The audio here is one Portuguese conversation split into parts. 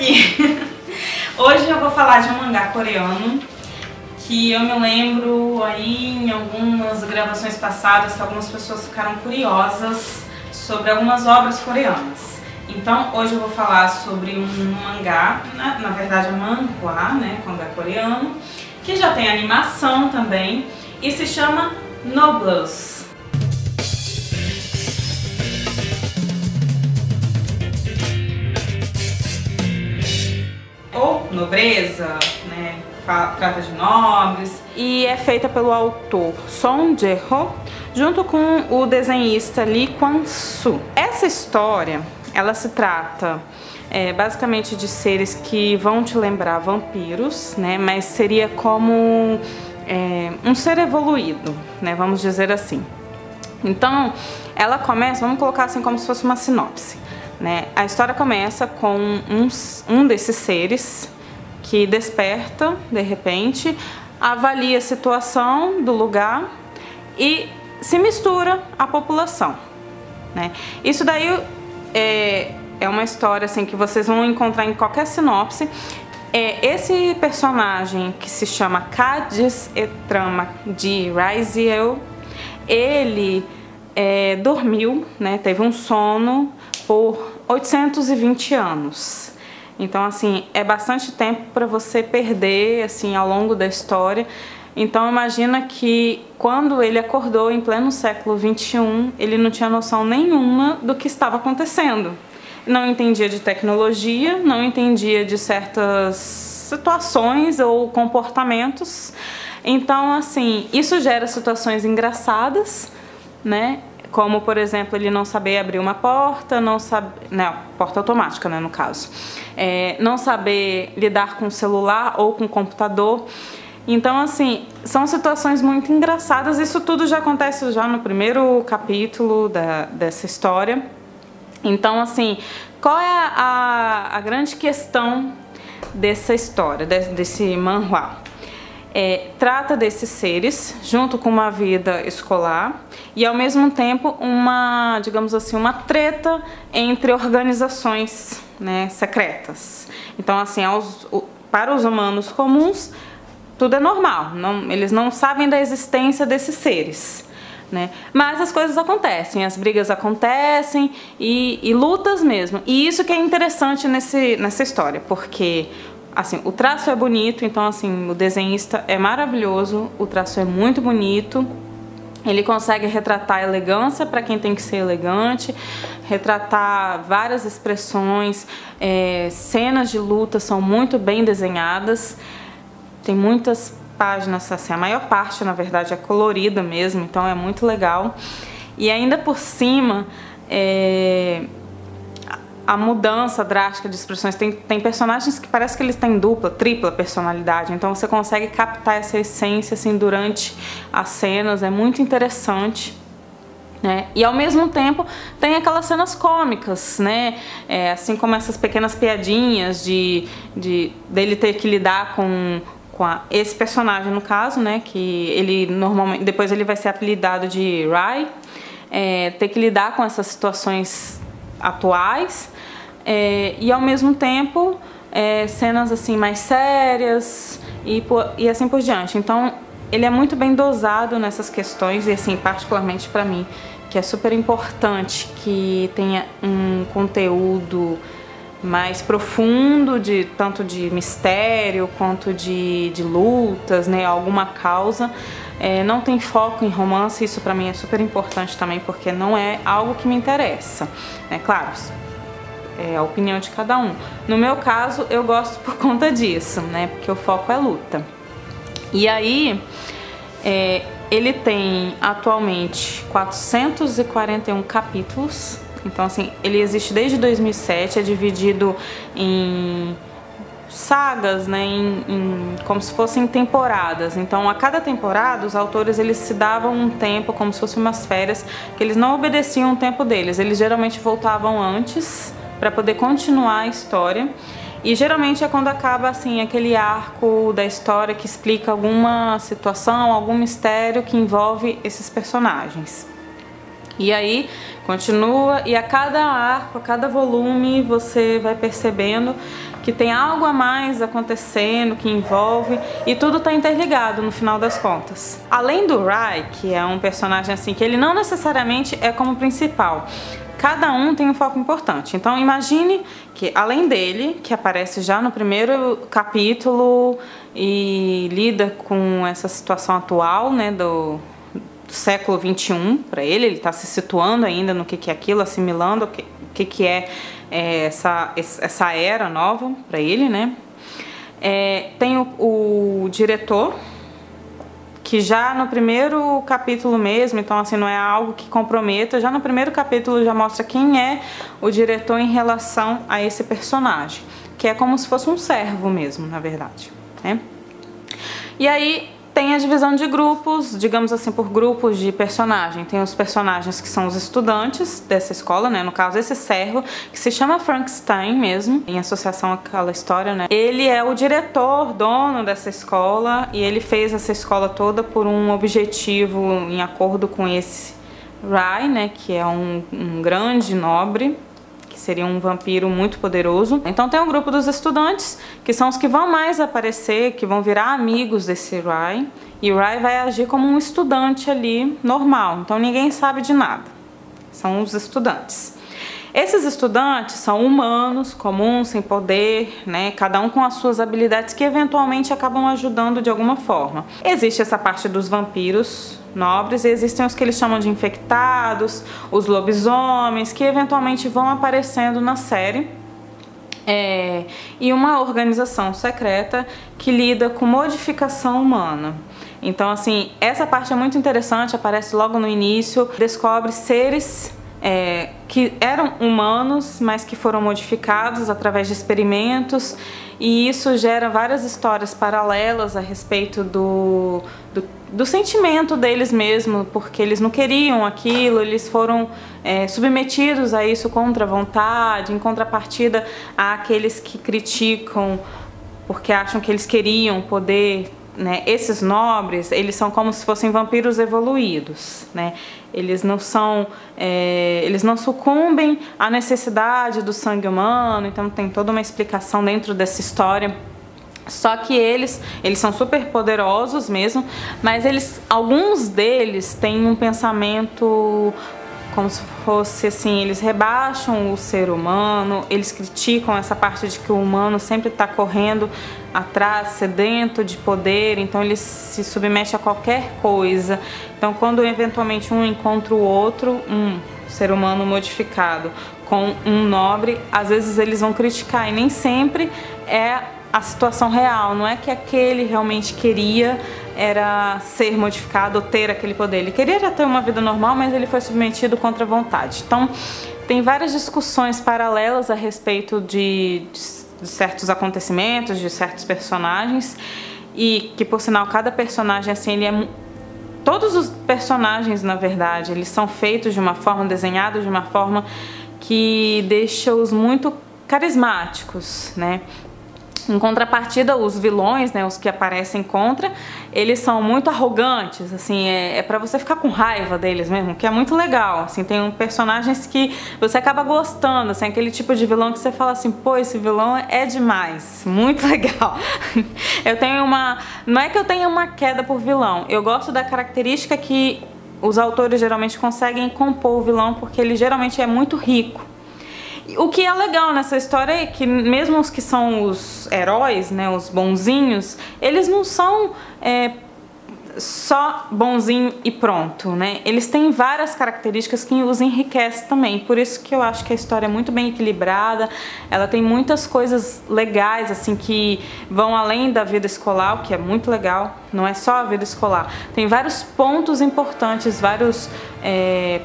aqui. Hoje eu vou falar de um mangá coreano que eu me lembro aí em algumas gravações passadas que algumas pessoas ficaram curiosas sobre algumas obras coreanas. Então hoje eu vou falar sobre um mangá, na verdade é manhwa, né, mangá coreano, que já tem animação também e se chama Noblesse. Ou nobreza, né, trata de nobres, e é feita pelo autor Song Jae-ho junto com o desenhista Lee Kwang-soo. Essa história, ela se trata basicamente de seres que vão te lembrar vampiros, né, mas seria como um ser evoluído, né, vamos dizer assim. Então, ela começa, vamos colocar assim como se fosse uma sinopse. Né? A história começa com um desses seres que desperta de repente, avalia a situação do lugar e se mistura à população. Né? Isso daí é uma história assim, que vocês vão encontrar em qualquer sinopse. Esse personagem que se chama Kadis Etrama de Raziel, ele dormiu, né? Teve um sono por 820 anos. Então, assim, é bastante tempo para você perder, assim, ao longo da história. Então, imagina que quando ele acordou em pleno século XXI, ele não tinha noção nenhuma do que estava acontecendo. Não entendia de tecnologia, não entendia de certas situações ou comportamentos. Então, assim, isso gera situações engraçadas, né? Como, por exemplo, ele não saber abrir uma porta, porta automática, né, no caso. Não saber lidar com o celular ou com o computador. Então, assim, são situações muito engraçadas. Isso tudo já acontece já no primeiro capítulo dessa história. Então, assim, qual é a grande questão dessa história, desse manhwa? Trata desses seres junto com uma vida escolar e ao mesmo tempo uma, digamos assim, uma treta entre organizações, né, secretas. Então, assim, para os humanos comuns tudo é normal, eles não sabem da existência desses seres, né? Mas as coisas acontecem, as brigas acontecem e lutas mesmo. E isso que é interessante nessa história, porque assim, o traço é bonito, então assim, o desenhista é maravilhoso, o traço é muito bonito, ele consegue retratar a elegância para quem tem que ser elegante, retratar várias expressões, cenas de luta são muito bem desenhadas, tem muitas páginas, assim, a maior parte na verdade é colorida mesmo, então é muito legal. E ainda por cima, a mudança drástica de expressões, tem personagens que parece que eles têm dupla, tripla personalidade, então você consegue captar essa essência assim durante as cenas, é muito interessante, né? E ao mesmo tempo tem aquelas cenas cômicas, né? Assim como essas pequenas piadinhas dele ter que lidar com esse personagem no caso, né? Que ele normalmente, depois ele vai ser apelidado de Rai, ter que lidar com essas situações atuais, e ao mesmo tempo cenas assim mais sérias e assim por diante. Então ele é muito bem dosado nessas questões e assim, particularmente para mim, que é super importante que tenha um conteúdo mais profundo, tanto de mistério quanto de lutas, né, alguma causa. Não tem foco em romance, isso pra mim é super importante também, porque não é algo que me interessa. Claro, é a opinião de cada um. No meu caso, eu gosto por conta disso, né, porque o foco é luta. E aí, ele tem atualmente 441 capítulos, então assim, ele existe desde 2007, é dividido em sagas, né, como se fossem temporadas. Então a cada temporada os autores eles se davam um tempo, como se fossem umas férias, que eles não obedeciam o tempo deles, eles geralmente voltavam antes para poder continuar a história. E geralmente é quando acaba assim aquele arco da história que explica alguma situação, algum mistério que envolve esses personagens. E aí continua, e a cada arco, a cada volume, você vai percebendo que tem algo a mais acontecendo, que envolve, e tudo está interligado no final das contas. Além do Rai, que é um personagem assim, que ele não necessariamente é como principal, cada um tem um foco importante. Então imagine que além dele, que aparece já no primeiro capítulo e lida com essa situação atual, né, do século 21 para ele está se situando ainda no que é aquilo, assimilando o que é essa era nova para ele, né? Tem o diretor, que já no primeiro capítulo mesmo, então assim, não é algo que comprometa, já no primeiro capítulo já mostra quem é o diretor em relação a esse personagem, que é como se fosse um servo mesmo, na verdade, né? E aí tem a divisão de grupos, digamos assim, por grupos de personagem. Tem os personagens que são os estudantes dessa escola, né? No caso, esse servo, que se chama Frankenstein mesmo, em associação àquela história, né? Ele é o diretor, dono dessa escola, e ele fez essa escola toda por um objetivo em acordo com esse Rai, né? Que é um grande nobre, seria um vampiro muito poderoso. Então tem um grupo dos estudantes, que são os que vão mais aparecer, que vão virar amigos desse Rai, e o Rai vai agir como um estudante ali, normal, então ninguém sabe de nada. São os estudantes. Esses estudantes são humanos, comuns, sem poder, né? Cada um com as suas habilidades que eventualmente acabam ajudando de alguma forma. Existe essa parte dos vampiros nobres e existem os que eles chamam de infectados, os lobisomens, que eventualmente vão aparecendo na série. E uma organização secreta que lida com modificação humana. Então, assim, essa parte é muito interessante, aparece logo no início, descobre seres que eram humanos, mas que foram modificados através de experimentos, e isso gera várias histórias paralelas a respeito do sentimento deles mesmo, porque eles não queriam aquilo, eles foram submetidos a isso contra a vontade, em contrapartida àqueles que criticam porque acham que eles queriam poder, né? Esses nobres, eles são como se fossem vampiros evoluídos, né? Eles não sucumbem à necessidade do sangue humano, então tem toda uma explicação dentro dessa história. Só que eles são super poderosos mesmo, mas alguns deles têm um pensamento como se fosse assim, eles rebaixam o ser humano, eles criticam essa parte de que o humano sempre está correndo atrás, sedento de poder, então eles se submetem a qualquer coisa. Então quando eventualmente um encontra o outro, um ser humano modificado com um nobre, às vezes eles vão criticar, e nem sempre é a situação real, não é que aquele realmente queria era ser modificado ou ter aquele poder. Ele queria ter uma vida normal, mas ele foi submetido contra a vontade. Então tem várias discussões paralelas a respeito de certos acontecimentos, de certos personagens, e que por sinal cada personagem assim, todos os personagens, na verdade, eles são feitos de uma forma, desenhados de uma forma que deixa-os muito carismáticos, né? Em contrapartida, os vilões, né, os que aparecem contra, eles são muito arrogantes, assim, pra você ficar com raiva deles mesmo, que é muito legal, assim, tem personagens que você acaba gostando, assim, aquele tipo de vilão que você fala assim, pô, esse vilão é demais, muito legal. Não é que eu tenha uma queda por vilão, eu gosto da característica que os autores geralmente conseguem compor o vilão, porque ele geralmente é muito rico. O que é legal nessa história é que mesmo os que são os heróis, né, os bonzinhos, eles não são só bonzinho e pronto, né? Eles têm várias características que os enriquecem também. Por isso que eu acho que a história é muito bem equilibrada. Ela tem muitas coisas legais, assim, que vão além da vida escolar, o que é muito legal. Não é só a vida escolar. Tem vários pontos importantes, vários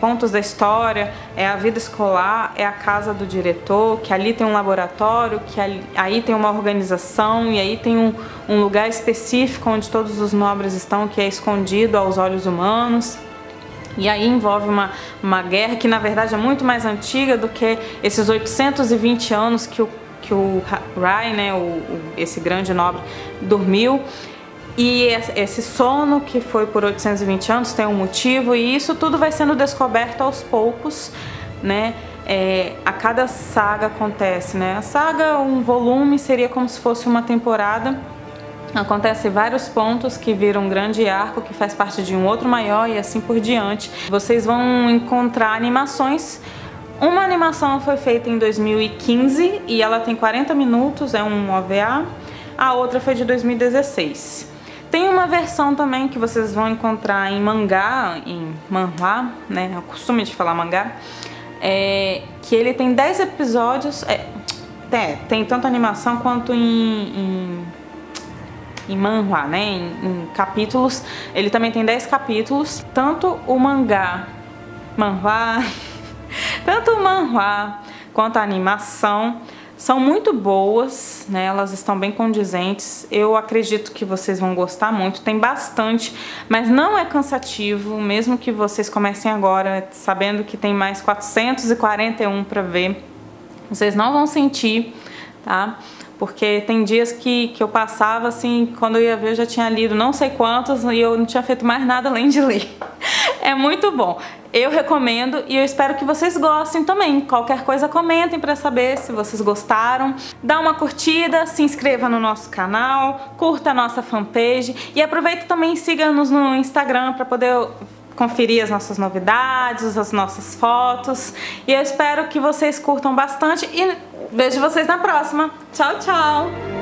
pontos da história. É a vida escolar, é a casa do diretor, que ali tem um laboratório, que aí tem uma organização, e aí tem um lugar específico onde todos os nobres estão, que é escondido aos olhos humanos. E aí envolve uma guerra que na verdade é muito mais antiga do que esses 820 anos que o Rai, né, esse grande nobre, dormiu. E esse sono que foi por 820 anos tem um motivo, e isso tudo vai sendo descoberto aos poucos, né? A cada saga acontece, né? A saga, um volume, seria como se fosse uma temporada. Acontecem vários pontos que viram um grande arco que faz parte de um outro maior e assim por diante. Vocês vão encontrar animações. Uma animação foi feita em 2015 e ela tem 40 minutos, é um OVA. A outra foi de 2016. Tem uma versão também que vocês vão encontrar em mangá, em manhwa, né? É o costume de falar mangá. Que ele tem 10 episódios. Tem tanto animação quanto em manhwa, né? Em capítulos. Ele também tem 10 capítulos. Tanto o manhwa quanto a animação são muito boas, né? Elas estão bem condizentes. Eu acredito que vocês vão gostar muito. Tem bastante, mas não é cansativo, mesmo que vocês comecem agora sabendo que tem mais 441 para ver. Vocês não vão sentir, tá? Porque tem dias que eu passava assim, quando eu ia ver eu já tinha lido não sei quantos e eu não tinha feito mais nada além de ler. É muito bom. Eu recomendo e eu espero que vocês gostem também. Qualquer coisa comentem para saber se vocês gostaram. Dá uma curtida, se inscreva no nosso canal, curta a nossa fanpage e aproveita também e siga-nos no Instagram para poder conferir as nossas novidades, as nossas fotos. E eu espero que vocês curtam bastante e vejo vocês na próxima. Tchau, tchau!